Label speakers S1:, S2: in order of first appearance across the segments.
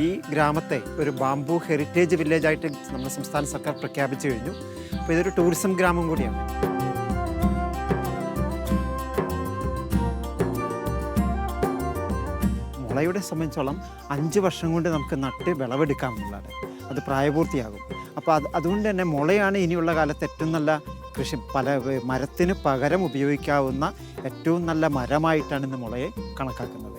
S1: ഈ ഗ്രാമത്തെ ഒരു ബാംബു ഹെറിറ്റേജ് വില്ലേജായിട്ട് നമ്മുടെ സംസ്ഥാന സർക്കാർ പ്രഖ്യാപിച്ചു കഴിഞ്ഞു. അപ്പോൾ ഇതൊരു ടൂറിസം ഗ്രാമം കൂടിയാണ്. മുളയുടെ സംബന്ധിച്ചോളം 5 വർഷം കൊണ്ട് നമുക്ക് നട്ട് വിളവെടുക്കാം എന്നുള്ളതാണ്. അത് പ്രായപൂർത്തിയാകും. അപ്പോൾ അതുകൊണ്ട് തന്നെ മുളയാണ് ഇനിയുള്ള കാലത്ത് ഏറ്റവും നല്ല കൃഷി മരത്തിന് പകരം ഉപയോഗിക്കാവുന്ന ഏറ്റവും നല്ല മരമായിട്ടാണ് ഇന്ന് മുളയെ കണക്കാക്കുന്നത്.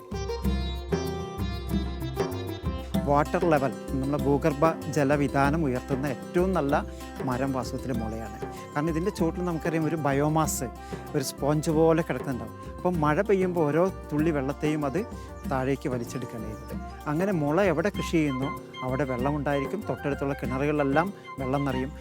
S1: വാട്ടർ ലെവൽ, നമ്മുടെ ഭൂഗർഭ ജലവിധാനം ഉയർത്തുന്ന ഏറ്റവും നല്ല മരം വാസ്തവത്തിൽ മുളയാണ്. കാരണം ഇതിൻ്റെ ചുവട്ടിൽ നമുക്കറിയാം ഒരു ബയോമാസ്, ഒരു സ്പോഞ്ച് പോലെ കിടക്കുന്നുണ്ടാവും. അപ്പം മഴ പെയ്യുമ്പോൾ ഓരോ തുള്ളി വെള്ളത്തെയും അത് താഴേക്ക് വലിച്ചെടുക്കുകയാണ് ചെയ്യുന്നത്. അങ്ങനെ മുള എവിടെ കൃഷി ചെയ്യുന്നോ അവിടെ വെള്ളമുണ്ടായിരിക്കും. തൊട്ടടുത്തുള്ള കിണറുകളിലെല്ലാം വെള്ളം നിറയും.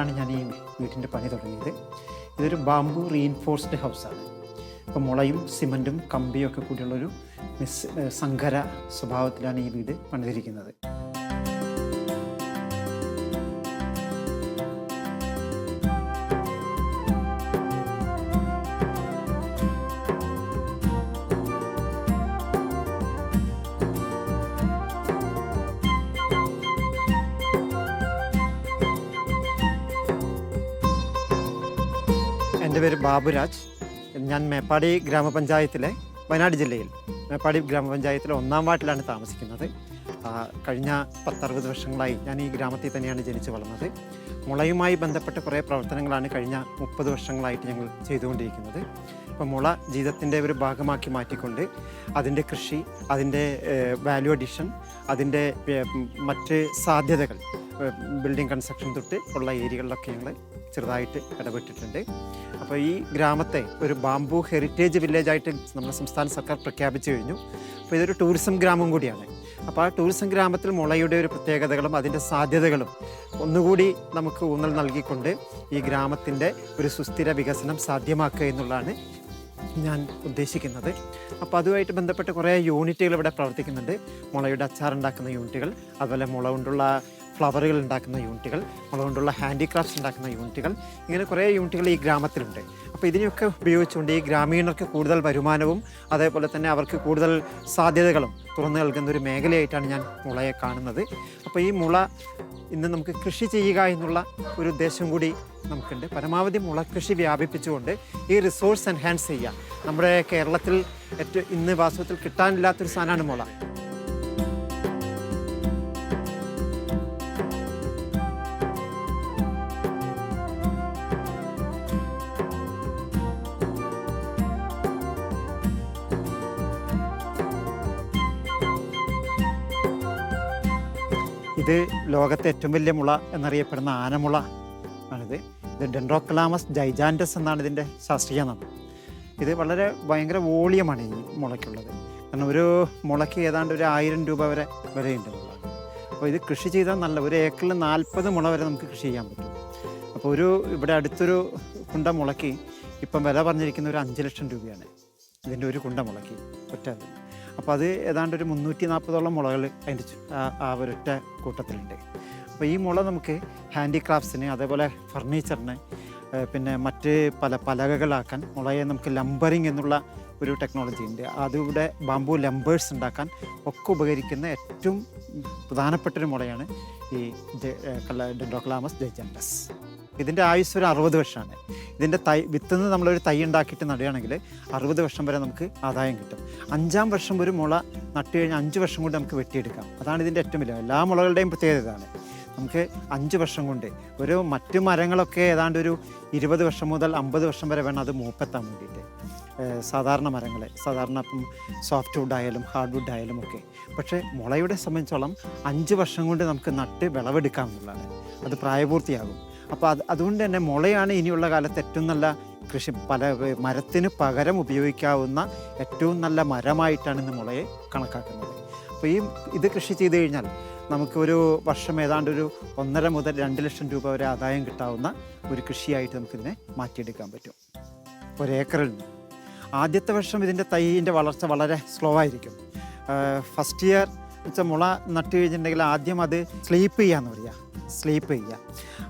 S1: ാണ് ഞാൻ ഈ വീട്ടിൻ്റെ പണി തുടങ്ങിയത്. ഇതൊരു ബാംബു റീഇൻഫോഴ്സ്ഡ് ഹൗസാണ്. ഇപ്പോൾ മുളയും സിമൻറ്റും കമ്പിയും ഒക്കെ കൂടിയുള്ളൊരു സങ്കര സ്വഭാവത്തിലാണ് ഈ വീട് പണിതിരിക്കുന്നത്. എൻ്റെ പേര് ബാബുരാജ്. ഞാൻ മേപ്പാടി ഗ്രാമപഞ്ചായത്തിലെ, വയനാട് ജില്ലയിൽ മേപ്പാടി ഗ്രാമപഞ്ചായത്തിലെ 1-ാം വാർഡിലാണ് താമസിക്കുന്നത്. കഴിഞ്ഞ 10-60 വർഷങ്ങളായി ഞാൻ ഈ ഗ്രാമത്തിൽ തന്നെയാണ് ജനിച്ചു വളർന്നത്. മുളയുമായി ബന്ധപ്പെട്ട കുറേ പ്രവർത്തനങ്ങളാണ് കഴിഞ്ഞ 30 വർഷങ്ങളായിട്ട് ഞങ്ങൾ ചെയ്തുകൊണ്ടിരിക്കുന്നത്. അപ്പോൾ മുള ജീവിതത്തിൻ്റെ ഒരു ഭാഗമാക്കി മാറ്റിക്കൊണ്ട് അതിൻ്റെ കൃഷി, അതിൻ്റെ വാല്യൂ അഡീഷൻ, അതിൻ്റെ മറ്റ് സാധ്യതകൾ, ബിൽഡിംഗ് കൺസ്ട്രക്ഷൻ തൊട്ട് ഉള്ള ഏരിയകളിലൊക്കെ ഞങ്ങൾ ചെറുതായിട്ട് ഇടപെട്ടിട്ടുണ്ട്. അപ്പോൾ ഈ ഗ്രാമത്തെ ഒരു ബാംബു ഹെറിറ്റേജ് വില്ലേജായിട്ട് നമ്മുടെ സംസ്ഥാന സർക്കാർ പ്രഖ്യാപിച്ചു കഴിഞ്ഞു. അപ്പോൾ ഇതൊരു ടൂറിസം ഗ്രാമം കൂടിയാണ്. അപ്പോൾ ആ ടൂറിസം ഗ്രാമത്തിൽ മുളയുടെ ഒരു പ്രത്യേകതകളും അതിൻ്റെ സാധ്യതകളും ഒന്നുകൂടി നമുക്ക് ഊന്നൽ നൽകിക്കൊണ്ട് ഈ ഗ്രാമത്തിൻ്റെ ഒരു സുസ്ഥിര വികസനം സാധ്യമാക്കുക എന്നുള്ളതാണ് ഞാൻ ഉദ്ദേശിക്കുന്നത്. അപ്പോൾ അതുമായിട്ട് ബന്ധപ്പെട്ട് കുറേ യൂണിറ്റുകൾ ഇവിടെ പ്രവർത്തിക്കുന്നുണ്ട്. മുളയുടെ അച്ചാറുണ്ടാക്കുന്ന യൂണിറ്റുകൾ, അതുപോലെ മുള കൊണ്ടുള്ള ഫ്ലവറുകൾ ഉണ്ടാക്കുന്ന യൂണിറ്റുകൾ, മുള കൊണ്ടുള്ള ഹാൻഡിക്രാഫ്റ്റ്സ് ഉണ്ടാക്കുന്ന യൂണിറ്റുകൾ, ഇങ്ങനെ കുറേ യൂണിറ്റുകൾ ഈ ഗ്രാമത്തിലുണ്ട്. അപ്പോൾ ഇതിനെയൊക്കെ ഉപയോഗിച്ചുകൊണ്ട് ഈ ഗ്രാമീണർക്ക് കൂടുതൽ വരുമാനവും അതേപോലെ തന്നെ അവർക്ക് കൂടുതൽ സാധ്യതകളും തുറന്നു നൽകുന്ന ഒരു മേഖലയായിട്ടാണ് ഞാൻ മുളയെ കാണുന്നത്. അപ്പോൾ ഈ മുള ഇന്ന് നമുക്ക് കൃഷി ചെയ്യുക എന്നുള്ള ഒരു ഉദ്ദേശം കൂടി നമുക്കുണ്ട്. പരമാവധി മുള കൃഷി വ്യാപിപ്പിച്ചുകൊണ്ട് ഈ റിസോഴ്സ് എൻഹാൻസ് ചെയ്യുക. നമ്മുടെ കേരളത്തിൽ ഇന്ന് വാസ്തവത്തിൽ കിട്ടാനില്ലാത്തൊരു സാധനമാണ് മുള. ഇത് ലോകത്തെ ഏറ്റവും വലിയ മുള എന്നറിയപ്പെടുന്ന ആനമുള ആണിത്. ഇത് ഡെൻഡ്രോക്ലാമസ് ജൈജാൻറ്റസ് എന്നാണ് ഇതിൻ്റെ ശാസ്ത്രീയ നാമം. ഇത് ഭയങ്കര വോളിയമാണ് ഈ മുളയ്ക്കുള്ളത്. കാരണം ഒരു മുളയ്ക്ക് ഏതാണ്ട് ഒരു 1000 രൂപ വരെ വിലയുണ്ട് മുള. അപ്പോൾ ഇത് കൃഷി ചെയ്താൽ ഒരു ഏക്കറിൽ 40 മുള വരെ നമുക്ക് കൃഷി ചെയ്യാൻ പറ്റും. അപ്പോൾ ഇവിടെ അടുത്തൊരു കുണ്ട മുളയ്ക്ക് ഇപ്പം വില പറഞ്ഞിരിക്കുന്ന ഒരു 5 ലക്ഷം രൂപയാണ് ഇതിൻ്റെ ഒരു കുണ്ട മുളയ്ക്ക് ഒറ്റ. അപ്പോൾ അത് ഏതാണ്ട് ഒരു 340ഓളം മുളകൾ അതിൻ്റെ ആ ഒരൊറ്റ കൂട്ടത്തിലുണ്ട്. അപ്പോൾ ഈ മുള നമുക്ക് ഹാൻഡിക്രാഫ്റ്റ്സിന്, അതേപോലെ ഫർണിച്ചറിന്, പിന്നെ മറ്റ് പല പലകകളാക്കാൻ മുളയെ നമുക്ക് ലംബറിങ് എന്നുള്ള ഒരു ടെക്നോളജി ഉണ്ട്. അതിവിടെ ബാംബു ലംബേഴ്സ് ഉണ്ടാക്കാൻ ഒക്കെ ഉപകരിക്കുന്ന ഏറ്റവും പ്രധാനപ്പെട്ടൊരു മുളയാണ് ഈ ഡെൻഡ്രോക്ലാമസ് ജൈജാൻറ്റസ്. ഇതിൻ്റെ ആയുസ് ഒരു 60 വർഷമാണ്. ഇതിൻ്റെ വിത്തുനിന്ന് നമ്മളൊരു തൈ ഉണ്ടാക്കിയിട്ട് നടുകയാണെങ്കിൽ 60 വർഷം വരെ നമുക്ക് ആദായം കിട്ടും. 5-ാം വർഷം ഒരു മുള നട്ട് കഴിഞ്ഞാൽ 5 വർഷം കൊണ്ട് നമുക്ക് വെട്ടിയെടുക്കാം. അതാണ് ഇതിൻ്റെ ഏറ്റവും വലിയ, എല്ലാ മുളകളുടെയും പ്രത്യേകത ഇതാണ്. നമുക്ക് 5 വർഷം കൊണ്ട് മറ്റു മരങ്ങളൊക്കെ ഏതാണ്ട് ഒരു 20 വർഷം മുതൽ 50 വർഷം വരെ വേണം അത് മൂപ്പെത്താൻ വേണ്ടിയിട്ട്. സാധാരണ മരങ്ങൾ, സാധാരണ ഇപ്പം സോഫ്റ്റ് വുഡ് ആയാലും ഹാർഡ് വുഡ് ആയാലും ഒക്കെ. പക്ഷേ മുളയുടെ സംബന്ധിച്ചോളം 5 വർഷം കൊണ്ട് നമുക്ക് നട്ട് വിളവെടുക്കാം എന്നുള്ളതാണ്. അത് പ്രായപൂർത്തിയാകും. അപ്പോൾ അതുകൊണ്ട് തന്നെ മുളയാണ് ഇനിയുള്ള കാലത്ത് ഏറ്റവും നല്ല കൃഷി മരത്തിന് പകരം ഉപയോഗിക്കാവുന്ന ഏറ്റവും നല്ല മരമായിട്ടാണ് ഇന്ന് മുളയെ കണക്കാക്കുന്നത്. അപ്പോൾ ഇത് കൃഷി ചെയ്ത് കഴിഞ്ഞാൽ നമുക്ക് ഒരു വർഷം ഏതാണ്ട് ഒരു 1.5 മുതൽ 2 ലക്ഷം രൂപ വരെ ആദായം കിട്ടാവുന്ന ഒരു കൃഷിയായിട്ട് നമുക്കിതിനെ മാറ്റിയെടുക്കാൻ പറ്റും ഒരേക്കറിൽ നിന്ന്. ആദ്യത്തെ വർഷം ഇതിൻ്റെ തൈയിൻ്റെ വളർച്ച വളരെ സ്ലോ ആയിരിക്കും. ഫസ്റ്റ് ഇയർ വെച്ചാൽ മുള നട്ട് കഴിഞ്ഞിട്ടുണ്ടെങ്കിൽ ആദ്യം അത് സ്ലീപ്പ് ചെയ്യാന്ന് പറയുക. സ്ലീപ്പ് ചെയ്യുക.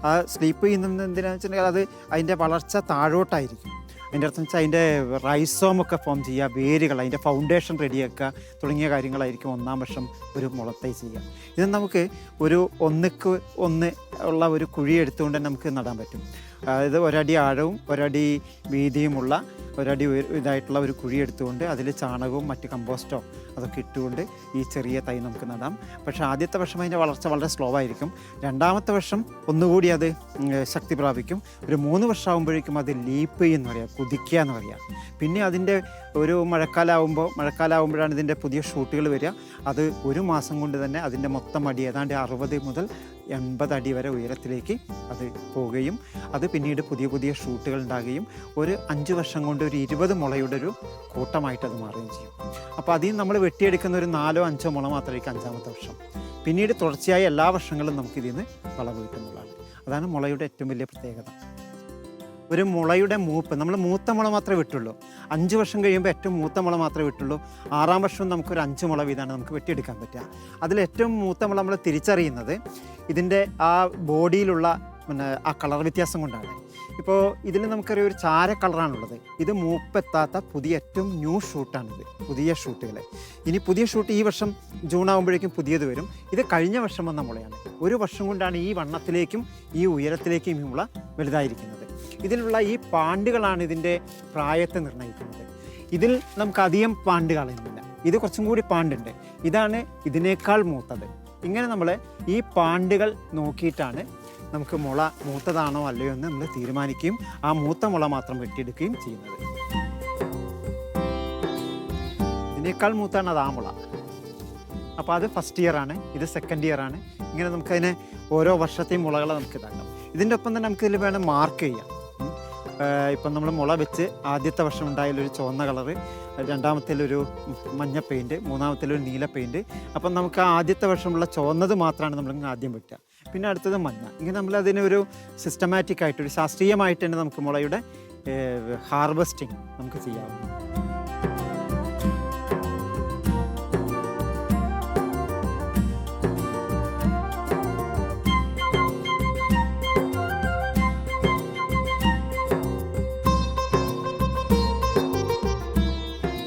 S1: ആ സ്ലീപ്പ് ചെയ്യുന്നത് എന്തിനാണെന്ന് വെച്ചിട്ടുണ്ടെങ്കിൽ അത് അതിൻ്റെ വളർച്ച താഴോട്ടായിരിക്കും. അതിൻ്റെ അർത്ഥം വെച്ചാൽ അതിൻ്റെ റൈസോമൊക്കെ ഫോം ചെയ്യുക, വേരുകൾ, അതിൻ്റെ ഫൗണ്ടേഷൻ റെഡിയാക്കുക തുടങ്ങിയ കാര്യങ്ങളായിരിക്കും ഒന്നാം വർഷം ഒരു മുളത്തൈ ചെയ്യുക. ഇത് നമുക്ക് ഒരു ഒന്നിക്ക് ഒന്ന് ഉള്ള ഒരു കുഴി എടുത്തുകൊണ്ട് തന്നെ നമുക്ക് നടാൻ പറ്റും. അതായത് ഒരടി ആഴവും ഒരടി വീതിയുമുള്ള ഒരടി ഇതായിട്ടുള്ള ഒരു കുഴി എടുത്തുകൊണ്ട് അതിൽ ചാണകവും മറ്റ് കമ്പോസ്റ്റോ അതൊക്കെ ഇട്ടുകൊണ്ട് ഈ ചെറിയ തൈ നമുക്ക് നടാം. പക്ഷേ ആദ്യത്തെ വർഷം അതിൻ്റെ വളർച്ച വളരെ സ്ലോ ആയിരിക്കും. രണ്ടാമത്തെ വർഷം ഒന്നുകൂടി അത് ശക്തി പ്രാപിക്കും. ഒരു 3 വർഷം ആകുമ്പോഴേക്കും അത് ലീപ്പ് എന്ന് പറയുക, കുതിക്കുക എന്ന് പറയുക. പിന്നെ അതിൻ്റെ ഒരു മഴക്കാലമാകുമ്പോഴാണ് ഇതിൻ്റെ പുതിയ ഷൂട്ടുകൾ വരിക. അത് 1 മാസം കൊണ്ട് തന്നെ അതിൻ്റെ മൊത്തം അടി ഏതാണ്ട് 60 മുതൽ 80 അടി വരെ ഉയരത്തിലേക്ക് അത് പോവുകയും അത് പിന്നീട് പുതിയ പുതിയ ഷൂട്ടുകൾ ഉണ്ടാകുകയും ഒരു 5 വർഷം കൊണ്ട് ഒരു 20 മുളയുടെ ഒരു കൂട്ടമായിട്ട് അത് മാറുകയും ചെയ്യും. അപ്പോൾ അതിൽ നമ്മൾ വെട്ടിയെടുക്കുന്ന ഒരു 4-5 മുള മാത്രമായിരിക്കും 5-ാമത്തെ വർഷം. പിന്നീട് തുടർച്ചയായി എല്ലാ വർഷങ്ങളും നമുക്കിതിൽ നിന്ന് വിളവ് കിട്ടുന്നതാണ്. അതാണ് മുളയുടെ ഏറ്റവും വലിയ പ്രത്യേകത. ഒരു മുളയുടെ മൂപ്പ്, നമ്മൾ മൂത്ത മുള മാത്രമേ വിട്ടുള്ളൂ. 5 വർഷം കഴിയുമ്പോൾ ഏറ്റവും മൂത്ത മുള മാത്രമേ വിട്ടുള്ളൂ. 6-ാം വർഷം നമുക്കൊരു 5 മുള വീതമാണ് നമുക്ക് വെട്ടിയെടുക്കാൻ പറ്റുക. അതിൽ ഏറ്റവും മൂത്ത മുള നമ്മൾ തിരിച്ചറിയുന്നത് ഇതിൻ്റെ ആ ബോഡിയിലുള്ള ആ കളർ വ്യത്യാസം കൊണ്ടാണ്. ഇപ്പോൾ ഇതിൽ നമുക്കറിയാം ഒരു ചാര കളറാണുള്ളത്. ഇത് മൂപ്പെത്താത്ത പുതിയ ഏറ്റവും ന്യൂ ഷൂട്ടാണിത്, പുതിയ ഷൂട്ടുകൾ. ഇനി പുതിയ ഷൂട്ട് ഈ വർഷം ജൂൺ ആകുമ്പോഴേക്കും പുതിയത് വരും. ഇത് കഴിഞ്ഞ വർഷം വന്ന മുളയാണ്. 1 വർഷം കൊണ്ടാണ് ഈ വണ്ണത്തിലേക്കും ഈ ഉയരത്തിലേക്കും ഈ മുള വലുതായിരിക്കുന്നത്. ഇതിലുള്ള ഈ പാണ്ടുകളാണ് ഇതിൻ്റെ പ്രായത്തെ നിർണ്ണയിക്കുന്നത്. ഇതിൽ നമുക്കധികം പാണ്ട് കളയുന്നില്ല. ഇത് കുറച്ചും കൂടി പാണ്ടുണ്ട്. ഇതാണ് ഇതിനേക്കാൾ മൂത്തത്. ഇങ്ങനെ നമ്മൾ ഈ പാണ്ടുകൾ നോക്കിയിട്ടാണ് നമുക്ക് മുള മൂത്തതാണോ അല്ലയോ എന്ന് നമ്മൾ തീരുമാനിക്കുകയും ആ മൂത്ത മുള മാത്രം വെട്ടിയെടുക്കുകയും ചെയ്യുന്നത്. ഇതിനേക്കാൾ മൂത്താണ് അത് ആ മുള. അപ്പോൾ അത് ഫസ്റ്റ് ഇയർ ആണ്, ഇത് സെക്കൻഡ് ഇയർ ആണ്. ഇങ്ങനെ നമുക്കതിനെ ഓരോ വർഷത്തെയും മുളകളെ നമുക്ക് ഇതാക്കാം. ഇതിൻ്റെ ഒപ്പം തന്നെ നമുക്കിതിൽ വേണം മാർക്ക് ചെയ്യാം. ഇപ്പം നമ്മൾ മുള വെച്ച് ആദ്യത്തെ വർഷം ഉണ്ടായാലൊരു ചുവന്ന കളറ്, രണ്ടാമത്തേലൊരു മഞ്ഞ പെയിൻറ്റ്, മൂന്നാമത്തേലൊരു നീല പെയിൻറ്റ്. അപ്പം നമുക്ക് ആ ആദ്യത്തെ വർഷമുള്ള ചുവന്നത് മാത്രമാണ് നമ്മൾ ആദ്യം വെട്ടുക. പിന്നെ അടുത്തത് മഞ്ഞ. ഇങ്ങനെ നമ്മളതിനൊരു സിസ്റ്റമാറ്റിക് ആയിട്ട്, ഒരു ശാസ്ത്രീയമായിട്ട് തന്നെ നമുക്ക് മുളയുടെ ഹാർവെസ്റ്റിംഗ് നമുക്ക് ചെയ്യാവുന്നതാണ്.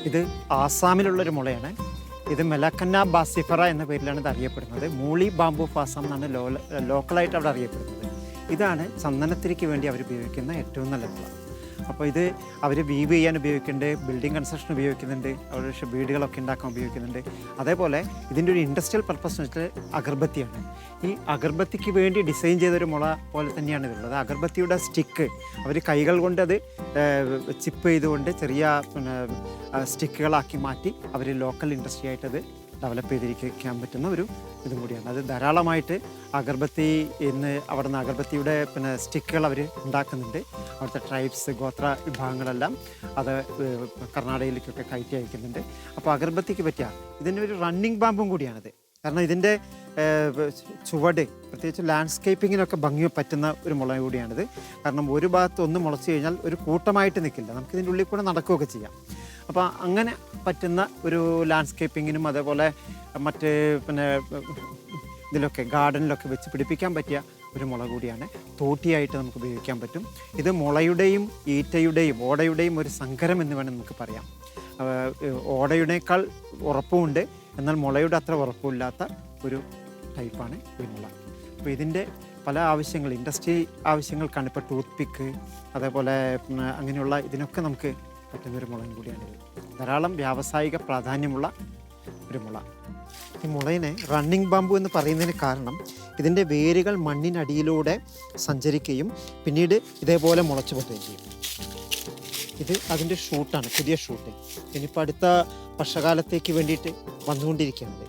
S1: ഇത് ആസാമിലുള്ളൊരു മുളയാണ്. ഇത് മെലക്കന്ന ബാസിഫറ എന്ന പേരിലാണ് ഇത് അറിയപ്പെടുന്നത്. മൂളി ബാംബു ഫാസം എന്നാണ് ലോക്കലായിട്ട് അവിടെ അറിയപ്പെടുന്നത്. ഇതാണ് ചന്ദനത്തിരിക്ക് വേണ്ടി അവർ ഉപയോഗിക്കുന്ന ഏറ്റവും നല്ല മുള. അപ്പോൾ ഇത് അവർ വീവ് ചെയ്യാൻ ഉപയോഗിക്കുന്നുണ്ട്, ബിൽഡിംഗ് കൺസ്ട്രക്ഷൻ ഉപയോഗിക്കുന്നുണ്ട്, അവരുടെ വീടുകളൊക്കെ ഉണ്ടാക്കാൻ ഉപയോഗിക്കുന്നുണ്ട്. അതേപോലെ ഇതിൻ്റെ ഒരു ഇൻഡസ്ട്രിയൽ പർപ്പസ് എന്ന് വെച്ചാൽ അഗർബത്തിയാണ്. ഈ അഗർബത്തിക്ക് വേണ്ടി ഡിസൈൻ ചെയ്തൊരു മുള പോലെ തന്നെയാണ് ഇതുള്ളത്. അഗർബത്തിയുടെ സ്റ്റിക്ക് അവർ കൈകൾ കൊണ്ട് അത് ചിപ്പ് ചെയ്തുകൊണ്ട് ചെറിയ സ്റ്റിക്കുകളാക്കി മാറ്റി അവർ ലോക്കൽ ഇൻഡസ്ട്രി ആയിട്ടത് ഡെവലപ്പ് ചെയ്തിരിക്കാൻ പറ്റുന്ന ഒരു ഇതും കൂടിയാണ്. അത് ധാരാളമായിട്ട് അഗർബത്തി ഇന്ന് അവിടെ നിന്ന് അഗർബത്തിയുടെ സ്റ്റിക്കുകൾ അവർ ഉണ്ടാക്കുന്നുണ്ട്. അവിടുത്തെ ട്രൈബ്സ്, ഗോത്ര വിഭാഗങ്ങളെല്ലാം അത് കർണാടകയിലേക്കൊക്കെ കയറ്റി അയക്കുന്നുണ്ട്. അപ്പോൾ അഗർബത്തിക്ക് പറ്റിയ ഇതിൻ്റെ ഒരു റണ്ണിങ് ബാമ്പും കൂടിയാണിത്. കാരണം ഇതിൻ്റെ ചുവട് പ്രത്യേകിച്ച് ലാൻഡ്സ്കേപ്പിങ്ങിനൊക്കെ ഭംഗി പറ്റുന്ന ഒരു മുള കൂടിയാണിത്. കാരണം ഒരു ഭാഗത്ത് ഒന്ന് മുളച്ച് കഴിഞ്ഞാൽ ഒരു കൂട്ടമായിട്ട് നിൽക്കില്ല, നമുക്കിതിൻ്റെ ഉള്ളിൽ കൂടെ നടക്കുകയൊക്കെ ചെയ്യാം. അപ്പോൾ അങ്ങനെ പറ്റുന്ന ഒരു ലാൻഡ്സ്കേപ്പിങ്ങിനും അതേപോലെ മറ്റ് ഇതിലൊക്കെ ഗാർഡനിലൊക്കെ വെച്ച് പിടിപ്പിക്കാൻ പറ്റിയ ഒരു മുള കൂടിയാണ്. തോട്ടിയായിട്ട് നമുക്ക് ഉപയോഗിക്കാൻ പറ്റും. ഇത് മുളയുടെയും ഈറ്റയുടെയും ഓടയുടെയും ഒരു സങ്കരം എന്ന് വേണം നമുക്ക് പറയാം. ഓടയുടേക്കാൾ ഉറപ്പുമുണ്ട്, എന്നാൽ മുളയുടെ അത്ര ഉറപ്പുമില്ലാത്ത ഒരു ടൈപ്പാണ് ഈ മുള. അപ്പോൾ ഇതിൻ്റെ പല ആവശ്യങ്ങൾ, ഇൻഡസ്ട്രി ആവശ്യങ്ങൾക്കാണ്. ഇപ്പോൾ ടൂത്ത് പിക്ക് അതേപോലെ അങ്ങനെയുള്ള ഇതിനൊക്കെ നമുക്ക് പറ്റുന്നൊരു മുളയും കൂടിയാണിത്. ധാരാളം വ്യാവസായിക പ്രാധാന്യമുള്ള ഒരു മുള. ഈ മുളയിനെ റണ്ണിങ് ബാമ്പു എന്ന് പറയുന്നതിന് കാരണം ഇതിൻ്റെ വേരുകൾ മണ്ണിനടിയിലൂടെ സഞ്ചരിക്കുകയും പിന്നീട് ഇതേപോലെ മുളച്ചു പൊട്ടുകയും ചെയ്യും. ഇത് അതിൻ്റെ ഷൂട്ടാണ്, പുതിയ ഷൂട്ട്. ഇനിയിപ്പോൾ അടുത്ത വർഷകാലത്തേക്ക് വേണ്ടിയിട്ട് വന്നുകൊണ്ടിരിക്കുകയാണ്.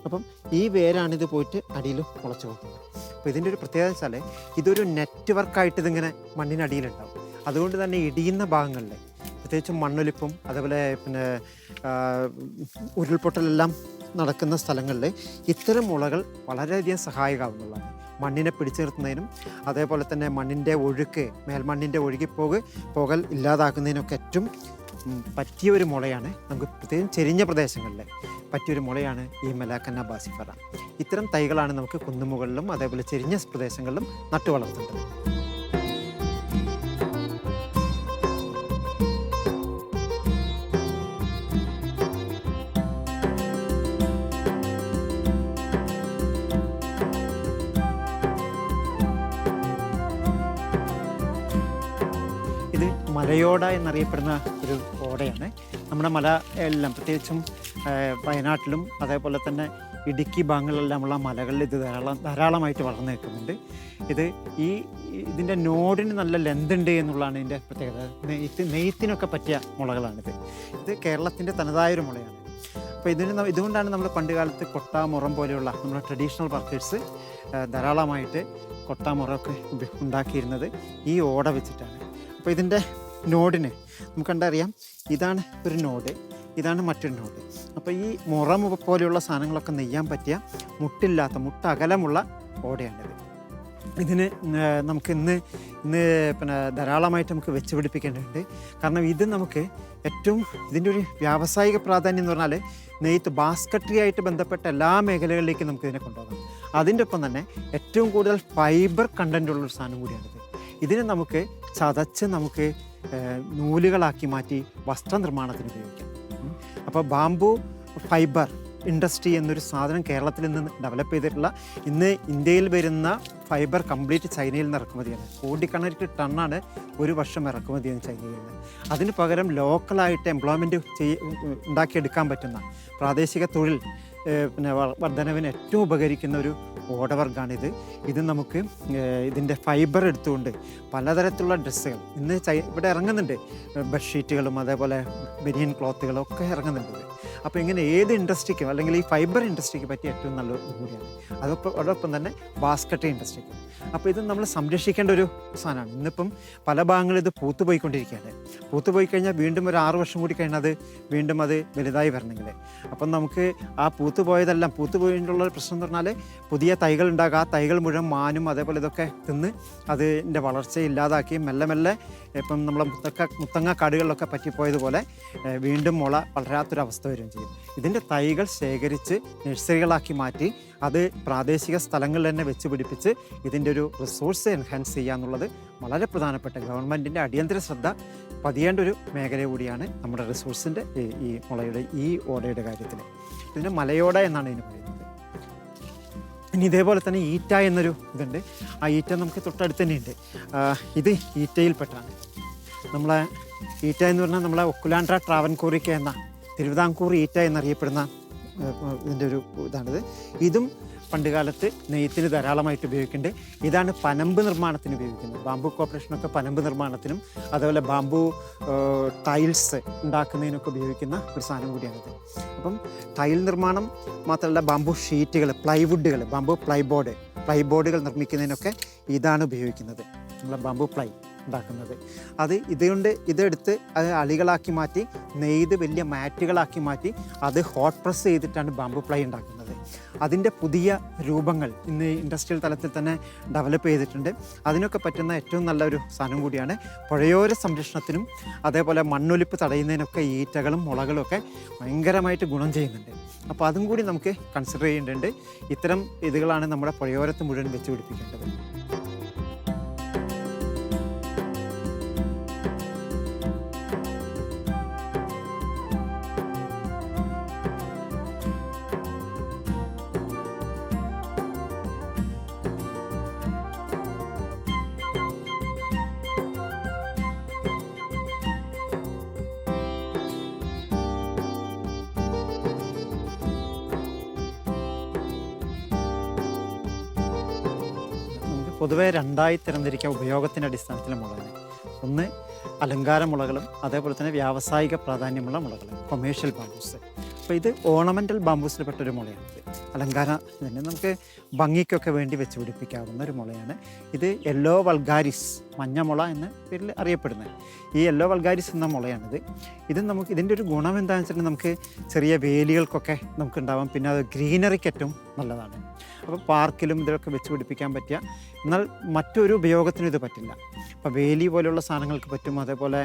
S1: അപ്പം ഈ വേരാണിത് പോയിട്ട് അടിയിൽ മുളച്ചു പോകുന്നത്. അപ്പോൾ ഇതിൻ്റെ ഒരു പ്രത്യേകത വെച്ചാൽ ഇതൊരു നെറ്റ്വർക്കായിട്ട് ഇതിങ്ങനെ മണ്ണിനടിയിലുണ്ടാവും. അതുകൊണ്ട് തന്നെ ഇടിയുന്ന ഭാഗങ്ങളിൽ പ്രത്യേകിച്ചും മണ്ണൊലിപ്പും അതേപോലെ ഉരുൾപൊട്ടലെല്ലാം നടക്കുന്ന സ്ഥലങ്ങളിൽ ഇത്തരം മുളകൾ വളരെയധികം സഹായകമാവുന്നതാണ്. മണ്ണിനെ പിടിച്ചു നിർത്തുന്നതിനും അതേപോലെ തന്നെ മണ്ണിൻ്റെ ഒഴുക്ക്, മേൽമണ്ണിൻ്റെ ഒഴുകിപ്പോകൽ ഇല്ലാതാക്കുന്നതിനൊക്കെ ഏറ്റവും പറ്റിയ ഒരു മുളയാണ്. നമുക്ക് പ്രത്യേകം ചെരിഞ്ഞ പ്രദേശങ്ങളിൽ പറ്റിയൊരു മുളയാണ് ഈ മെലാക്കന്ന ബാസിഫറ. ഇത്തരം തൈകളാണ് നമുക്ക് കുന്നുമുകളിലും അതേപോലെ ചെരിഞ്ഞ പ്രദേശങ്ങളിലും നട്ടു വളർത്തേണ്ടത്. ഇത് മലയോട എന്നറിയപ്പെടുന്ന ഒരു ഓടയാണ്. നമ്മുടെ മല എല്ലാം പ്രത്യേകിച്ചും വയനാട്ടിലും അതേപോലെ തന്നെ ഇടുക്കി ഭാഗങ്ങളിലെല്ലാമുള്ള മലകളിൽ ഇത് ധാരാളമായിട്ട് വളർന്നു നിൽക്കുന്നുണ്ട്. ഇതിൻ്റെ നോഡിന് നല്ല ലെന്ത് ഉണ്ട് എന്നുള്ളതാണ് ഇതിൻ്റെ പ്രത്യേകത. നെയ്ത്തിനൊക്കെ പറ്റിയ മുളകളാണിത്. ഇത് കേരളത്തിൻ്റെ തനതായൊരു മുളയാണ്. അപ്പോൾ ഇതുകൊണ്ടാണ് നമ്മൾ പണ്ടുകാലത്ത് കൊട്ട മുറം പോലെയുള്ള നമ്മുടെ ട്രഡീഷണൽ വർക്കേഴ്സ് ധാരാളമായിട്ട് കൊട്ട മുറമൊക്കെ ഉണ്ടാക്കിയിരുന്നത് ഈ ഓട വെച്ചിട്ടാണ്. അപ്പോൾ ഇതിൻ്റെ നോഡിന് നമുക്ക് കണ്ടറിയാം, ഇതാണ് ഒരു നോഡ്, ഇതാണ് മറ്റൊരു നോഡ്. അപ്പോൾ ഈ മുറം പോലെയുള്ള സാധനങ്ങളൊക്കെ നെയ്യാൻ പറ്റിയ മുട്ട അകലമുള്ള ഓടയാണിത്. ഇതിന് നമുക്ക് ഇന്ന് പിന്നെ ധാരാളമായിട്ട് നമുക്ക് വെച്ച് പിടിപ്പിക്കേണ്ടതുണ്ട്. കാരണം ഇത് നമുക്ക് ഇതിൻ്റെ ഒരു വ്യാവസായിക പ്രാധാന്യം എന്ന് പറഞ്ഞാൽ നെയ്ത്ത് ബാസ്ക്കറ്ററി ആയിട്ട് ബന്ധപ്പെട്ട എല്ലാ മേഖലകളിലേക്കും നമുക്ക് ഇതിനെ കൊണ്ടുപോകാം. അതിൻ്റെ ഒപ്പം തന്നെ ഏറ്റവും കൂടുതൽ ഫൈബർ കണ്ടൻ്റ് ഉള്ളൊരു സാധനം കൂടിയാണിത്. ഇതിനെ നമുക്ക് ചതച്ച് നമുക്ക് നൂലുകളാക്കി മാറ്റി വസ്ത്രനിർമ്മാണത്തിന് ഉപയോഗിക്കാം. അപ്പോൾ ബാംബു ഫൈബർ ഇൻഡസ്ട്രി എന്നൊരു സാധനം കേരളത്തിൽ നിന്ന് ഡെവലപ്പ് ചെയ്തിട്ടുള്ള, ഇന്ന് ഇന്ത്യയിൽ വരുന്ന ഫൈബർ കംപ്ലീറ്റ് ചൈനയിൽ നിന്ന് ഇറക്കുമതിയാണ്. കോടിക്കണക്കിന് ടണ്ണാണ് ഒരു വർഷം ഇറക്കുമതി ചെയ്യുന്നത് ചൈനയിൽ നിന്ന്. അതിന് പകരം ലോക്കലായിട്ട് എംപ്ലോയ്മെൻറ്റ് ഉണ്ടാക്കിയെടുക്കാൻ പറ്റുന്ന പ്രാദേശിക തൊഴിൽ വർധനവിന് ഏറ്റവും ഉപകരിക്കുന്ന ഒരു ഓടവർഗാണിത്. ഇത് നമുക്ക് ഇതിൻ്റെ ഫൈബർ എടുത്തുകൊണ്ട് പലതരത്തിലുള്ള ഡ്രസ്സുകൾ ഇന്ന് ഇവിടെ ഇറങ്ങുന്നുണ്ട്. ബെഡ്ഷീറ്റുകളും അതേപോലെ ബനിയൻ ക്ലോത്തുകളും ഒക്കെ ഇറങ്ങുന്നുണ്ട്. അപ്പോൾ ഇങ്ങനെ ഏത് ഇൻഡസ്ട്രിക്കും അല്ലെങ്കിൽ ഈ ഫൈബർ ഇൻഡസ്ട്രിക്ക് പറ്റിയ ഏറ്റവും നല്ല കൂടിയാണ്. അതോടൊപ്പം തന്നെ ബാസ്ക്കറ്റ് ഇൻഡസ്ട്രിക്കും. അപ്പോൾ ഇത് നമ്മൾ സംരക്ഷിക്കേണ്ട ഒരു സാധനമാണ്. ഇന്നിപ്പം പല ഭാഗങ്ങളും ഇത് പൂത്തുപോയിക്കൊണ്ടിരിക്കുകയാണ്. പൂത്തുപോയി കഴിഞ്ഞാൽ വീണ്ടും ഒരു 6 വർഷം കൂടി കഴിഞ്ഞാൽ വീണ്ടും അത് വലുതായി വരണമെങ്കിൽ, അപ്പം നമുക്ക് ആ പൂത്തുപോയിട്ടുള്ള പ്രശ്നം എന്ന് പറഞ്ഞാൽ പുതിയ തൈകൾ ഉണ്ടാകുക. ആ തൈകൾ മുഴുവൻ മാനും അതേപോലെ ഇതൊക്കെ തിന്ന് അതിൻ്റെ വളർച്ച ഇല്ലാതാക്കി മെല്ലെ ഇപ്പം നമ്മളെ മുത്തങ്ങ കാടുകളിലൊക്കെ പറ്റിപ്പോയതുപോലെ വീണ്ടും മുള വളരാത്തൊരവസ്ഥ വരികയും ചെയ്യും. ഇതിൻ്റെ തൈകൾ ശേഖരിച്ച് നഴ്സറികളാക്കി മാറ്റി അത് പ്രാദേശിക സ്ഥലങ്ങളിൽ തന്നെ വെച്ച് പിടിപ്പിച്ച് ഇതിൻ്റെ ഒരു റിസോഴ്സ് എൻഹാൻസ് ചെയ്യുക എന്നുള്ളത് വളരെ പ്രധാനപ്പെട്ട ഗവൺമെൻറ്റിൻ്റെ അടിയന്തര ശ്രദ്ധ പതിയേണ്ട ഒരു മേഖല കൂടിയാണ് നമ്മുടെ റിസോഴ്സിൻ്റെ ഈ മുളയുടെ ഈ ഓടയുടെ കാര്യത്തിൽ. ഇതിന് മലയോട എന്നാണ് ഇതിന് പറയുന്നത്. ഇനി ഇതേപോലെ തന്നെ ഈറ്റ എന്നൊരു ഇതുണ്ട്. ആ ഈറ്റ നമുക്ക് തൊട്ടടുത്ത് തന്നെയുണ്ട്. ഇത് ഈറ്റയിൽപ്പെട്ടാണ്. നമ്മളെ ഈറ്റ എന്ന് പറഞ്ഞാൽ നമ്മളെ ഒക്കുലാൻഡ്ര ട്രാവൻകൂറിക്ക എന്ന തിരുവിതാംകൂർ ഈറ്റ എന്നറിയപ്പെടുന്ന ഇതിൻ്റെ ഒരു ഇതാണിത്. ഇതും പണ്ടുകാലത്ത് നെയ്ത്തിന് ധാരാളമായിട്ട് ഉപയോഗിക്കുന്നുണ്ട്. ഇതാണ് പനമ്പ് നിർമ്മാണത്തിന് ഉപയോഗിക്കുന്നത്. ബാംബു കോർപ്പറേഷനൊക്കെ പനമ്പ് നിർമ്മാണത്തിനും അതുപോലെ ബാംബു ടൈൽസ് ഉണ്ടാക്കുന്നതിനൊക്കെ ഉപയോഗിക്കുന്ന ഒരു സാധനം കൂടിയാണിത്. അപ്പം ടൈൽ നിർമ്മാണം മാത്രമല്ല, ബാംബു ഷീറ്റുകൾ, ബാംബു പ്ലൈബോർഡുകൾ നിർമ്മിക്കുന്നതിനൊക്കെ ഇതാണ് ഉപയോഗിക്കുന്നത്. നമ്മളെ ബാംബു പ്ലൈ ഉണ്ടാക്കുന്നത്. ഇതെടുത്ത് അത് അളികളാക്കി മാറ്റി നെയ്ത് വലിയ മാറ്റുകളാക്കി മാറ്റി അത് ഹോട്ട് പ്രസ് ചെയ്തിട്ടാണ് ബാംബു പ്ലൈ ഉണ്ടാക്കുന്നത്. അതിൻ്റെ പുതിയ രൂപങ്ങൾ ഇന്ന് ഇൻഡസ്ട്രിയൽ തലത്തിൽ തന്നെ ഡെവലപ്പ് ചെയ്തിട്ടുണ്ട്. അതിനൊക്കെ പറ്റുന്ന ഏറ്റവും നല്ലൊരു സാധനം കൂടിയാണ്. പുഴയോര സംരക്ഷണത്തിനും അതേപോലെ മണ്ണൊലിപ്പ് തടയുന്നതിനൊക്കെ ഈറ്റകളും മുളകളും ഒക്കെ ഭയങ്കരമായിട്ട് ഗുണം ചെയ്യുന്നുണ്ട്. അപ്പോൾ അതും കൂടി നമുക്ക് കൺസിഡർ ചെയ്യേണ്ടതുണ്ട്. ഇത്തരം ഇതുകളാണ് നമ്മുടെ പുഴയോരത്ത് മുഴുവൻ വെച്ച് പിടിപ്പിക്കേണ്ടത്. പൊതുവെ രണ്ടായി തരംതിരിക്കുക ഉപയോഗത്തിൻ്റെ അടിസ്ഥാനത്തിലെ മുളകൾ. ഒന്ന് അലങ്കാര മുളകളും അതേപോലെ തന്നെ വ്യാവസായിക പ്രാധാന്യമുള്ള മുളകളും, കൊമേഴ്ഷ്യൽ ബാംബൂസ്. അപ്പോൾ ഇത് ഓർണമെൻ്റൽ ബാംബൂസിൽ പെട്ടൊരു മുളയാണിത്. തന്നെ നമുക്ക് ഭംഗിക്കൊക്കെ വേണ്ടി വെച്ച് പിടിപ്പിക്കാവുന്ന ഒരു മുളയാണ് ഇത്. യെല്ലോ വൾഗാരിസ് മഞ്ഞമുള എന്ന പേരിൽ അറിയപ്പെടുന്നത്. ഈ യെല്ലോ വൾഗാരിസ് എന്ന മുളയാണിത്. ഇതിൻ്റെ ഒരു ഗുണം എന്താണെന്ന് വെച്ചിട്ടുണ്ടെങ്കിൽ നമുക്ക് ചെറിയ വേലികൾക്കൊക്കെ നമുക്ക് ഉണ്ടാവാം. പിന്നെ അത് ഗ്രീനറിക്ക് ഏറ്റവും നല്ലതാണ്. അപ്പോൾ പാർക്കിലും ഇതിലൊക്കെ വെച്ച് പിടിപ്പിക്കാൻ പറ്റിയ, എന്നാൽ മറ്റൊരു ഉപയോഗത്തിനും ഇത് പറ്റില്ല. അപ്പോൾ വേലി പോലെയുള്ള സാധനങ്ങൾക്ക് പറ്റും, അതേപോലെ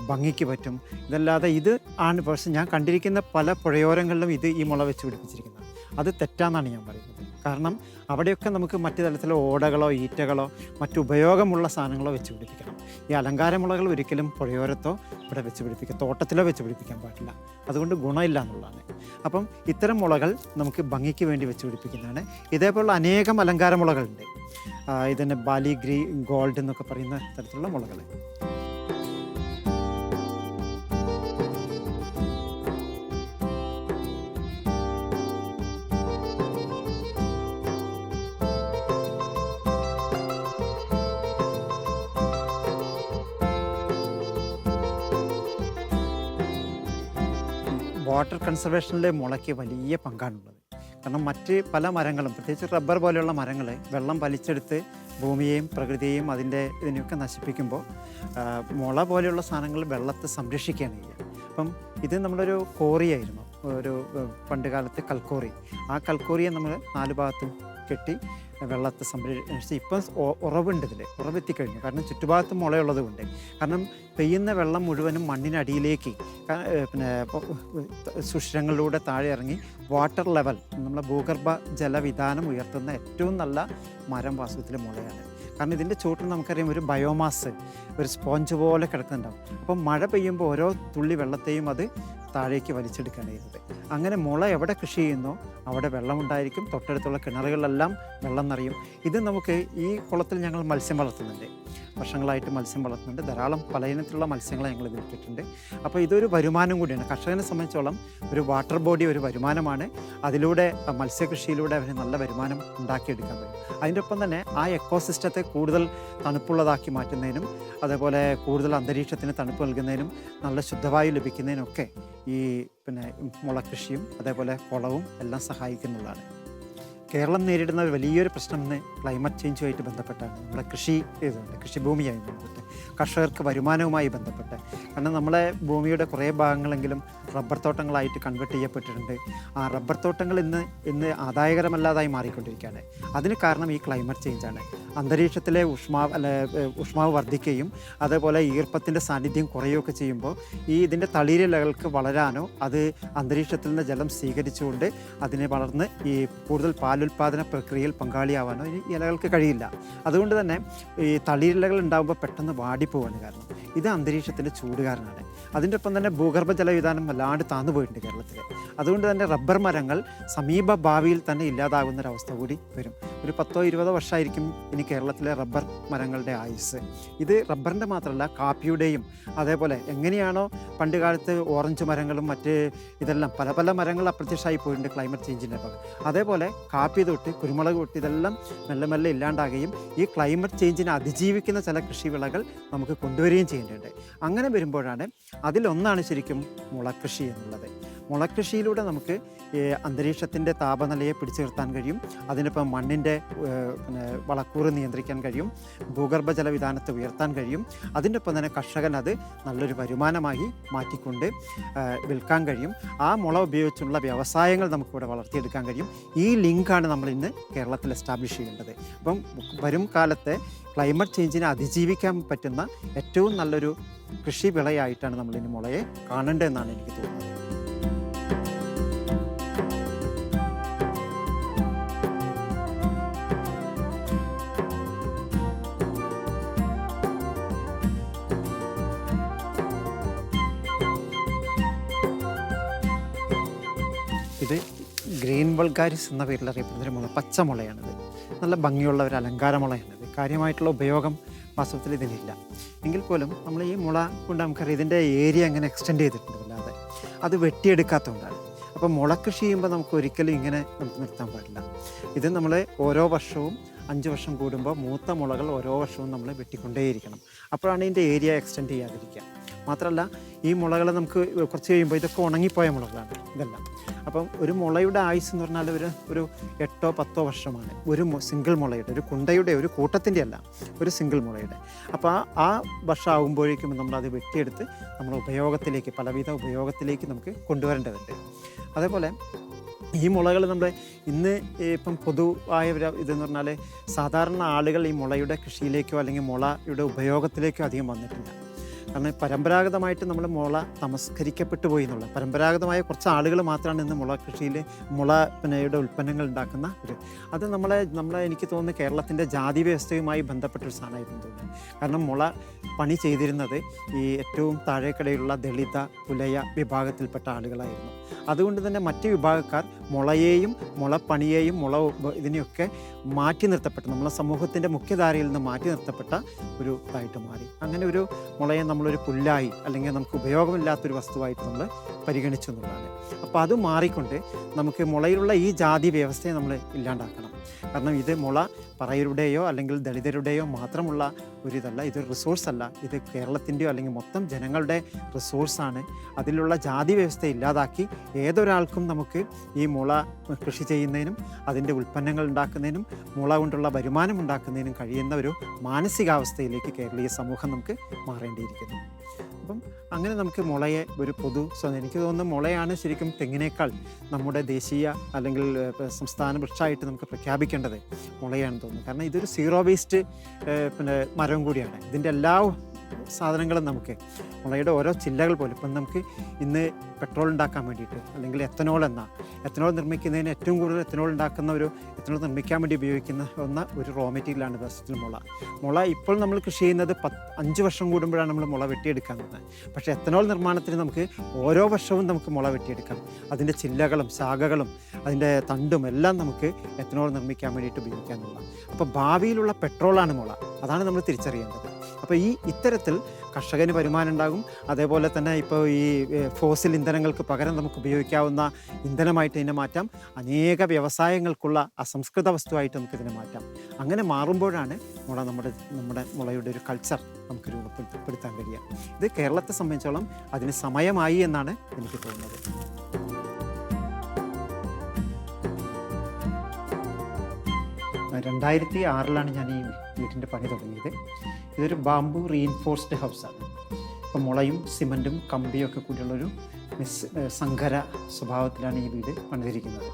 S1: ഭംഗിക്ക് പറ്റും. ഇതല്ലാതെ ഇത് ആണ് പക്ഷേ ഞാൻ കണ്ടിരിക്കുന്ന പല പുഴയോരങ്ങളിലും ഈ മുള വെച്ച് പിടിപ്പിച്ചിരിക്കുന്നത്. അത് തെറ്റാന്നാണ് ഞാൻ പറയുന്നത്. കാരണം അവിടെയൊക്കെ നമുക്ക് മറ്റു തരത്തിലുള്ള ഓടകളോ ഈറ്റകളോ മറ്റു ഉപയോഗമുള്ള സാധനങ്ങളോ വെച്ച് പിടിപ്പിക്കണം. ഈ അലങ്കാരമുളകൾ ഒരിക്കലും പുഴയോരത്തോ ഇവിടെ വെച്ച് പിടിപ്പിക്കുക, തോട്ടത്തിലോ വെച്ച് പിടിപ്പിക്കാൻ പാടില്ല. അതുകൊണ്ട് ഗുണമില്ല എന്നുള്ളതാണ്. അപ്പം ഇത്തരം മുളകൾ നമുക്ക് ഭംഗിക്ക് വേണ്ടി വെച്ച് പിടിപ്പിക്കുന്നതാണ്. ഇതേപോലുള്ള അനേകം അലങ്കാരമുളകളുണ്ട്. ഇതിന് ബാലി ഗോൾഡ് എന്നൊക്കെ പറയുന്ന തരത്തിലുള്ള മുളകൾ. വാട്ടർ കൺസർവേഷനിലെ മുളയ്ക്ക് വലിയ പങ്കാണുള്ളത്. കാരണം മറ്റ് പല മരങ്ങളും, പ്രത്യേകിച്ച് റബ്ബർ പോലെയുള്ള മരങ്ങൾ വെള്ളം വലിച്ചെടുത്ത് ഭൂമിയെയും പ്രകൃതിയെയും ഇതിനെയൊക്കെ നശിപ്പിക്കുമ്പോൾ മുള പോലെയുള്ള സാധനങ്ങൾ വെള്ളത്തെ സംരക്ഷിക്കുകയാണ് ചെയ്യുക. അപ്പം ഇത് നമ്മളൊരു കോറിയായിരുന്നു, ഒരു പണ്ട് കാലത്തെ കൽക്കോറി. ആ കൽക്കോറിയെ നമ്മൾ 4 ഭാഗത്തും കെട്ടി വെള്ളത്തെ സംരക്ഷിച്ച് ഇപ്പം ഉറവുണ്ട്, ഉറവെത്തിക്കഴിഞ്ഞു. കാരണം ചുറ്റുഭാഗത്തും മുളയുള്ളത് കൊണ്ട്. കാരണം പെയ്യുന്ന വെള്ളം മുഴുവനും മണ്ണിനടിയിലേക്ക് പിന്നെ സുഷിരങ്ങളിലൂടെ താഴെ ഇറങ്ങി വാട്ടർ ലെവൽ, നമ്മളെ ഭൂഗർഭ ജലവിധാനം ഉയർത്തുന്ന ഏറ്റവും നല്ല മരം വാസ്തവത്തിലെ മുളയാണ്. കാരണം ഇതിൻ്റെ ചുവട്ടിൽ നമുക്കറിയാം ഒരു ബയോമാസ്, ഒരു സ്പോഞ്ച് പോലെ കിടക്കുന്നുണ്ടാവും. അപ്പം മഴ പെയ്യുമ്പോൾ ഓരോ തുള്ളി വെള്ളത്തെയും അത് താഴേക്ക് വലിച്ചെടുക്കുകയാണ് ചെയ്യുന്നത്. അങ്ങനെ മുള എവിടെ കൃഷി ചെയ്യുന്നോ അവിടെ വെള്ളമുണ്ടായിരിക്കും. തൊട്ടടുത്തുള്ള കിണറുകളിലെല്ലാം വെള്ളം നിറയും. ഇത് നമുക്ക് ഈ കുളത്തിൽ ഞങ്ങൾ മത്സ്യം വളർത്തുന്നുണ്ട്, വർഷങ്ങളായിട്ട് മത്സ്യം വളർത്തുന്നുണ്ട്. ധാരാളം പല ഇനത്തിലുള്ള മത്സ്യങ്ങളെ ഞങ്ങൾ ഇതിലിട്ടിട്ടുണ്ട്. അപ്പോൾ ഇതൊരു വരുമാനം കൂടിയാണ് കർഷകനെ സംബന്ധിച്ചോളം. ഒരു വാട്ടർ ബോഡി ഒരു വരുമാനമാണ്. അതിലൂടെ മത്സ്യകൃഷിയിലൂടെ അവന് നല്ല വരുമാനം ഉണ്ടാക്കിയെടുക്കാൻ കഴിയും. അതിൻ്റെ ഒപ്പം തന്നെ ആ എക്കോസിസ്റ്റത്തെ കൂടുതൽ തണുപ്പുള്ളതാക്കി മാറ്റുന്നതിനും അതേപോലെ കൂടുതൽ അന്തരീക്ഷത്തിന് തണുപ്പ് നൽകുന്നതിനും നല്ല ശുദ്ധവായു ലഭിക്കുന്നതിനൊക്കെ ഈ മുളകൃഷിയും അതേപോലെ കുളവും എല്ലാം സഹായിക്കുന്നുള്ളതാണ്. കേരളം നേരിടുന്ന വലിയൊരു പ്രശ്നം ഇന്ന് ക്ലൈമറ്റ് ചേഞ്ചുമായിട്ട് ബന്ധപ്പെട്ടാണ്. നമ്മുടെ കൃഷിഭൂമിയായി ബന്ധപ്പെട്ട് കർഷകർക്ക് വരുമാനവുമായി ബന്ധപ്പെട്ട്. കാരണം നമ്മളെ ഭൂമിയുടെ കുറേ ഭാഗങ്ങളെങ്കിലും റബ്ബർ തോട്ടങ്ങളായിട്ട് കൺവേർട്ട് ചെയ്യപ്പെട്ടിട്ടുണ്ട്. ആ റബ്ബർ തോട്ടങ്ങൾ ഇന്ന് ആദായകരമല്ലാതായി മാറിക്കൊണ്ടിരിക്കുകയാണ്. അതിന് കാരണം ഈ ക്ലൈമറ്റ് ചേഞ്ചാണ്. അന്തരീക്ഷത്തിലെ ഊഷ്മാവ് വർദ്ധിക്കുകയും അതേപോലെ ഈർപ്പത്തിൻ്റെ സാന്നിധ്യം കുറയുകയൊക്കെ ചെയ്യുമ്പോൾ ഇതിൻ്റെ തളിരിലകൾക്ക് വളരാനോ അത് അന്തരീക്ഷത്തിൽ നിന്ന് ജലം സ്വീകരിച്ചുകൊണ്ട് അതിനെ വളർന്ന് ഈ കൂടുതൽ പാലുൽപാദന പ്രക്രിയയിൽ പങ്കാളിയാവാനോ ഈ ഇലകൾക്ക് കഴിയില്ല. അതുകൊണ്ട് തന്നെ ഈ തളിരിലകൾ ഉണ്ടാകുമ്പോൾ പെട്ടെന്ന് വാടിപ്പോവാണ്. കാരണം ഇത് അന്തരീക്ഷത്തിൻ്റെ ചൂട് കാരണമാണ്. അതിൻ്റെ ഒപ്പം തന്നെ ഭൂഗർഭ ജലവിധാനം വല്ലാണ്ട് താന്നു പോയിട്ടുണ്ട് കേരളത്തിൽ. അതുകൊണ്ട് തന്നെ റബ്ബർ മരങ്ങൾ സമീപ ഭാവിയിൽ തന്നെ ഇല്ലാതാകുന്നൊരവസ്ഥ കൂടി വരും. ഒരു 10-20 വർഷമായിരിക്കും ഇനി കേരളത്തിലെ റബ്ബർ മരങ്ങളുടെ ആയുസ്. ഇത് റബ്ബറിൻ്റെ മാത്രമല്ല, കാപ്പിയുടെയും അതേപോലെ എങ്ങനെയാണോ പണ്ട് കാലത്ത് ഓറഞ്ച് മരങ്ങളും മറ്റ് ഇതെല്ലാം പല മരങ്ങൾ അപ്രത്യക്ഷമായി പോയിട്ടുണ്ട് ക്ലൈമറ്റ് ചേഞ്ചിൻ്റെ ഭാഗം. അതേപോലെ കാപ്പി തൊട്ട് കുരുമുളക് തൊട്ട് ഇതെല്ലാം മെല്ലെ മെല്ലെ ഇല്ലാണ്ടാകുകയും ഈ ക്ലൈമറ്റ് ചേഞ്ചിനെ അതിജീവിക്കുന്ന ചില കൃഷിവിളകൾ നമുക്ക് കൊണ്ടുവരികയും ചെയ്യേണ്ടതുണ്ട്. അങ്ങനെ വരുമ്പോഴാണ് അതിലൊന്നാണ് ശരിക്കും മുളകൃഷി എന്നുള്ളത്. മുളകൃഷിയിലൂടെ നമുക്ക് അന്തരീക്ഷത്തിൻ്റെ താപനിലയെ പിടിച്ചു നിർത്താൻ കഴിയും. അതിനിപ്പം മണ്ണിൻ്റെ വളക്കൂറ് നിയന്ത്രിക്കാൻ കഴിയും. ഭൂഗർഭ ജലവിധാനത്തെ ഉയർത്താൻ കഴിയും. അതിൻ്റെ ഒപ്പം തന്നെ കർഷകൻ അത് നല്ലൊരു വരുമാനമായി മാറ്റിക്കൊണ്ട് വിൽക്കാൻ കഴിയും. ആ മുള ഉപയോഗിച്ചുള്ള വ്യവസായങ്ങൾ നമുക്കിവിടെ വളർത്തിയെടുക്കാൻ കഴിയും. ഈ ലിങ്കാണ് നമ്മൾ ഇന്ന് കേരളത്തിൽ എസ്റ്റാബ്ലിഷ് ചെയ്യേണ്ടത്. അപ്പം വരും കാലത്തെ ക്ലൈമറ്റ് ചേഞ്ചിനെ അതിജീവിക്കാൻ പറ്റുന്ന ഏറ്റവും നല്ലൊരു കൃഷി വിളയായിട്ടാണ് നമ്മളിനി മുളയെ കാണേണ്ടതെന്നാണ് എനിക്ക് തോന്നുന്നത്. ഇത് ഗ്രീൻ വൾഗാരിസ് എന്ന പേരിൽ അറിയപ്പെടുന്നൊരു മുള, പച്ചമുളയാണിത്. നല്ല ഭംഗിയുള്ള ഒരു അലങ്കാരമുളയാണിത്. കാര്യമായിട്ടുള്ള ഉപയോഗം വാസ്തവത്തിൽ ഇതിനില്ല. എങ്കിൽ പോലും നമ്മൾ ഈ മുള കൊണ്ട് നമുക്കറിയാം ഇതിൻ്റെ ഏരിയ അങ്ങനെ എക്സ്റ്റെൻഡ് ചെയ്തിട്ടുണ്ട്. അല്ലാതെ അത് വെട്ടിയെടുക്കാത്തതുകൊണ്ടാണ്. അപ്പോൾ മുള കൃഷി ചെയ്യുമ്പോൾ നമുക്ക് ഒരിക്കലും ഇങ്ങനെ നമുക്ക് നിർത്താൻ പാടില്ല. ഇത് നമ്മൾ ഓരോ വർഷവും 5 വർഷം കൂടുമ്പോൾ മൂത്ത മുളകൾ ഓരോ വർഷവും നമ്മൾ വെട്ടിക്കൊണ്ടേയിരിക്കണം. അപ്പോഴാണ് ഇതിൻ്റെ ഏരിയ എക്സ്റ്റെൻഡ് ചെയ്യാതിരിക്കുക. മാത്രമല്ല ഈ മുളകൾ നമുക്ക് കുറച്ച് കഴിയുമ്പോൾ ഇതൊക്കെ ഉണങ്ങിപ്പോയ മുളകളാണ് ഇതെല്ലാം. അപ്പം ഒരു മുളയുടെ ആയുസ് എന്ന് പറഞ്ഞാൽ ഒരു 8-10 വർഷമാണ് ഒരു സിംഗിൾ മുളയുടെ, ഒരു കുണ്ടയുടെ, ഒരു കൂട്ടത്തിൻ്റെ അല്ല, ഒരു സിംഗിൾ മുളയുടെ. അപ്പോൾ ആ വർഷം ആകുമ്പോഴേക്കും നമ്മളത് വെട്ടിയെടുത്ത് നമ്മുടെ ഉപയോഗത്തിലേക്ക്, പലവിധ ഉപയോഗത്തിലേക്ക് നമുക്ക് കൊണ്ടുവരേണ്ടതുണ്ട്. അതേപോലെ ഈ മുളകൾ നമ്മൾ ഇന്ന് ഇപ്പം പൊതുവായ ഇതെന്ന് പറഞ്ഞാൽ സാധാരണ ആളുകൾ ഈ മുളയുടെ കൃഷിയിലേക്കോ അല്ലെങ്കിൽ മുളയുടെ ഉപയോഗത്തിലേക്കോ അധികം വന്നിട്ടില്ല. കാരണം പരമ്പരാഗതമായിട്ട് നമ്മൾ മുള തമസ്കരിക്കപ്പെട്ടു പോയി എന്നുള്ളത്. പരമ്പരാഗതമായ കുറച്ച് ആളുകൾ മാത്രമാണ് ഇന്ന് മുള കൃഷിയിൽ മുളയുടെ ഉൽപ്പന്നങ്ങൾ ഉണ്ടാക്കുന്ന അത് നമ്മളെ എനിക്ക് തോന്നുന്നു കേരളത്തിൻ്റെ ജാതി വ്യവസ്ഥയുമായി ബന്ധപ്പെട്ടൊരു സാധനമായിരുന്നു തോന്നുന്നു. കാരണം മുള പണി ചെയ്തിരുന്നത് ഈ ഏറ്റവും താഴേക്കടയിലുള്ള ദളിത പുലയ വിഭാഗത്തിൽപ്പെട്ട ആളുകളായിരുന്നു. അതുകൊണ്ട് തന്നെ മറ്റ് വിഭാഗക്കാർ മുളയെയും മുളപ്പണിയെയും ഇതിനെയൊക്കെ മാറ്റി നിർത്തപ്പെട്ട, നമ്മളെ സമൂഹത്തിൻ്റെ മുഖ്യധാരയിൽ നിന്ന് മാറ്റി നിർത്തപ്പെട്ട ഒരു ഇതായിട്ട് മാറി. അങ്ങനെ ഒരു മുളയെ നമ്മളൊരു പുല്ലായി അല്ലെങ്കിൽ നമുക്ക് ഉപയോഗമില്ലാത്തൊരു വസ്തുവായിട്ട് നമ്മൾ പരിഗണിച്ചു എന്നുള്ളതാണ്. അപ്പോൾ അത് മാറിക്കൊണ്ട് നമുക്ക് മുളയിലുള്ള ഈ ജാതി വ്യവസ്ഥയെ നമ്മൾ ഇല്ലാണ്ടാക്കണം. കാരണം ഇത് മുള പറയരുടെയോ അല്ലെങ്കിൽ ദളിതരുടെയോ മാത്രമുള്ള ഒരിതല്ല, ഇതൊരു റിസോഴ്സല്ല, ഇത് കേരളത്തിൻ്റെയോ അല്ലെങ്കിൽ മൊത്തം ജനങ്ങളുടെ റിസോഴ്സാണ്. അതിലുള്ള ജാതി വ്യവസ്ഥ ഇല്ലാതാക്കി ഏതൊരാൾക്കും നമുക്ക് ഈ മുള കൃഷി ചെയ്യുന്നതിനും അതിൻ്റെ ഉൽപ്പന്നങ്ങൾ ഉണ്ടാക്കുന്നതിനും മുള കൊണ്ടുള്ള വരുമാനം ഉണ്ടാക്കുന്നതിനും കഴിയുന്ന ഒരു മാനസികാവസ്ഥയിലേക്ക് കേരളീയ സമൂഹം നമുക്ക് മാറേണ്ടിയിരിക്കുന്നു. അപ്പം അങ്ങനെ നമുക്ക് മുളയെ ഒരു എനിക്ക് തോന്നുന്നു മുളയാണ് ശരിക്കും തെങ്ങിനേക്കാൾ നമ്മുടെ ദേശീയ അല്ലെങ്കിൽ സംസ്ഥാന വൃക്ഷമായിട്ട് നമുക്ക് പ്രഖ്യാപിക്കേണ്ടത് മുളയാണെന്ന് തോന്നുന്നു. കാരണം ഇതൊരു സീറോ വേസ്റ്റ് മരം കൂടിയാണ്. ഇതിൻ്റെ എല്ലാ സാധനങ്ങളും നമുക്ക് മുളയുടെ ഓരോ ചില്ലകൾ പോലും ഇപ്പം നമുക്ക് ഇന്ന് പെട്രോൾ ഉണ്ടാക്കാൻ വേണ്ടിയിട്ട് അല്ലെങ്കിൽ എത്തനോൾ നിർമ്മിക്കുന്നതിന് ഏറ്റവും കൂടുതൽ എത്തനോൾ നിർമ്മിക്കാൻ വേണ്ടി ഉപയോഗിക്കുന്ന ഒരു റോ മെറ്റീരിയലാണ് ബെസ്റ്റിൽ മുള. ഇപ്പോൾ നമ്മൾ കൃഷി ചെയ്യുന്നത് 5 വർഷം കൂടുമ്പോഴാണ് നമ്മൾ മുള വെട്ടിയെടുക്കാൻ പോകുന്നത്. പക്ഷേ എത്തനോൾ നിർമ്മാണത്തിന് നമുക്ക് ഓരോ വർഷവും നമുക്ക് മുള വെട്ടിയെടുക്കാം. അതിൻ്റെ ചില്ലകളും ശാഖകളും അതിൻ്റെ തണ്ടും എല്ലാം നമുക്ക് എത്തനോൾ നിർമ്മിക്കാൻ വേണ്ടിയിട്ട് ഉപയോഗിക്കാനുള്ള. അപ്പോൾ ഭാവിയിലുള്ള പെട്രോളാണ് മുള. അതാണ് നമ്മൾ തിരിച്ചറിയേണ്ടത്. അപ്പോൾ ഇത്തരത്തിൽ കർഷകന് വരുമാനം ഉണ്ടാകും. അതേപോലെ തന്നെ ഇപ്പോൾ ഈ ഫോസിൽ ഇന്ധനങ്ങൾക്ക് പകരം നമുക്ക് ഉപയോഗിക്കാവുന്ന ഇന്ധനമായിട്ട് ഇതിനെ മാറ്റാം. അനേക വ്യവസായങ്ങൾക്കുള്ള അസംസ്കൃത വസ്തുവായിട്ട് നമുക്കിതിനെ മാറ്റാം. അങ്ങനെ മാറുമ്പോഴാണ് നമ്മുടെ മുളയുടെ ഒരു കൾച്ചർ നമുക്ക് രൂപപ്പെടുത്താൻ കഴിയുക. ഇത് കേരളത്തെ സംബന്ധിച്ചോളം അതിന് സമയമായി എന്നാണ് എനിക്ക് തോന്നുന്നത്. 2006 ഞാൻ ഈ വീടിൻ്റെ പണി തുടങ്ങിയത്. ഇതൊരു ബാംബു റീഇൻഫോഴ്സ്ഡ് ഹൗസാണ്. അപ്പോൾ മുളയും സിമൻറ്റും കമ്പിയും ഒക്കെ കൂടിയുള്ളൊരു സങ്കര സ്വഭാവത്തിലാണ് ഈ വീട് പണിതിരിക്കുന്നത്.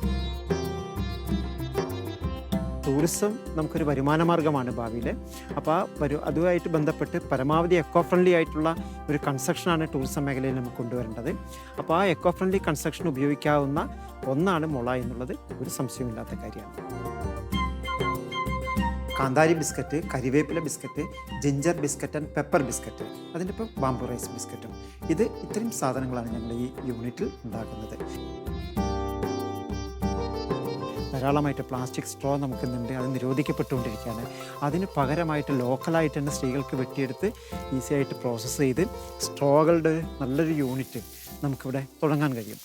S1: ടൂറിസം നമുക്കൊരു വരുമാന മാർഗ്ഗമാണ് ഭാവിയിൽ. അപ്പോൾ അതുമായിട്ട് ബന്ധപ്പെട്ട് പരമാവധി എക്കോ ഫ്രണ്ട്ലി ആയിട്ടുള്ള ഒരു കൺസ്ട്രക്ഷനാണ് ടൂറിസം മേഖലയിൽ നമുക്ക് കൊണ്ടുവരേണ്ടത്. അപ്പോൾ ആ എക്കോ ഫ്രണ്ട്ലി കൺസ്ട്രക്ഷൻ ഉപയോഗിക്കാവുന്ന ഒന്നാണ് മുള എന്നുള്ളത് ഒരു സംശയമില്ലാത്ത കാര്യമാണ്. കാന്താരി ബിസ്ക്കറ്റ്, കരിവേപ്പില biscuit, ginger biscuit and pepper biscuit, അതിൻ്റെ ഇപ്പോൾ ബാംബു റൈസ് ബിസ്ക്കറ്റും, ഇത്രയും സാധനങ്ങളാണ് ഞങ്ങൾ ഈ യൂണിറ്റിൽ ഉണ്ടാക്കുന്നത്. ധാരാളമായിട്ട് പ്ലാസ്റ്റിക് സ്ട്രോ നമുക്കിന്നുണ്ട്, അത് നിരോധിക്കപ്പെട്ടുകൊണ്ടിരിക്കുകയാണ്. അതിന് പകരമായിട്ട് ലോക്കലായിട്ട് തന്നെ സ്ത്രീകൾക്ക് വെട്ടിയെടുത്ത് ഈസിയായിട്ട് പ്രോസസ്സ് ചെയ്ത് സ്ട്രോകളുടെ നല്ലൊരു യൂണിറ്റ് നമുക്കിവിടെ തുടങ്ങാൻ കഴിയും.